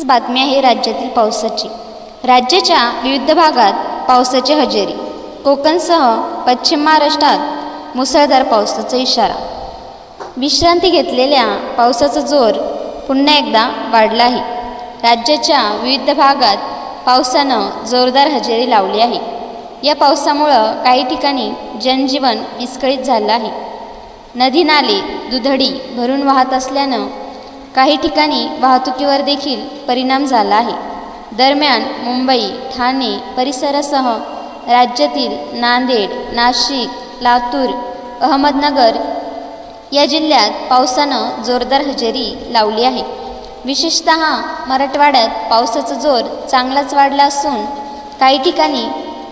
बातमी आहे राज्यातील पावसाची। राज्याच्या विविध भागात पावसाची हजेरी। कोकणसह पश्चिम महाराष्ट्रात मुसळधार पावसाचा इशारा। विश्रांती घेतलेल्या पावसाचा जोर पुन्हा एकदा वाढला आहे। राज्याच्या विविध भागात पावसानं जोरदार हजेरी लावली आहे। या पावसामुळं काही ठिकाणी जनजीवन विस्कळीत झालं आहे। नदी नाले दुथडी भरून वाहत असल्यानं काही ठिकाणी वाहतुकीवर देखील परिणाम झाला आहे। दरम्यान मुंबई, ठाणे परिसरासह राज्यातील नांदेड, नाशिक, लातूर, अहमदनगर या जिल्ह्यात पावसानं जोरदार हजेरी लावली आहे। विशेषतः मराठवाड्यात पावसाचा जोर चांगलाच वाढला असून काही ठिकाणी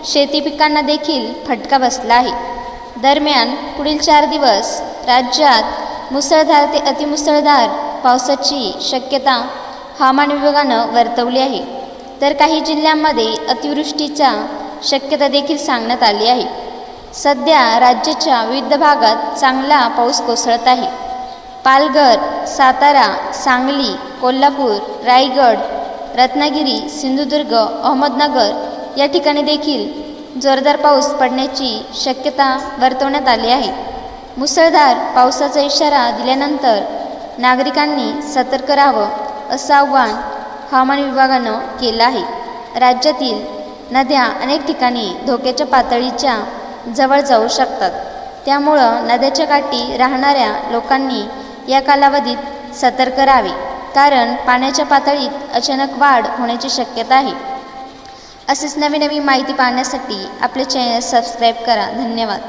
शेती पिकांना देखील फटका बसला आहे। दरम्यान पुढील 4 दिवस राज्यात मुसळधार ते अतिमुसळधार पावसाची शक्यता हवामान विभागानं वर्तवली आहे। तर काही जिल्ह्यांमध्ये अतिवृष्टीचा शक्यता देखील सांगण्यात आली आहे। सध्या राज्याच्या विविध भागात चांगला पाऊस कोसळत आहे। पालघर, सातारा, सांगली, कोल्हापूर, रायगड, रत्नागिरी, सिंधुदुर्ग, अहमदनगर या ठिकाणी देखील जोरदार पाऊस पडण्याची शक्यता वर्तवण्यात आली आहे। मुसळधार पावसाचा इशारा दिल्यानंतर नागरिकांनी सतर्क राहावं असं आवाहन हवामान विभागानं केलं आहे। राज्यातील नद्या अनेक ठिकाणी धोक्याच्या पातळीच्या जवळ जाऊ शकतात, त्यामुळं नद्याच्या काठी राहणाऱ्या लोकांनी या कालावधीत सतर्क राहावे, कारण पाण्याच्या पातळीत अचानक वाढ होण्याची शक्यता आहे। असेच नवीन माहिती पाहण्यासाठी आपले चॅनल सबस्क्राईब करा। धन्यवाद।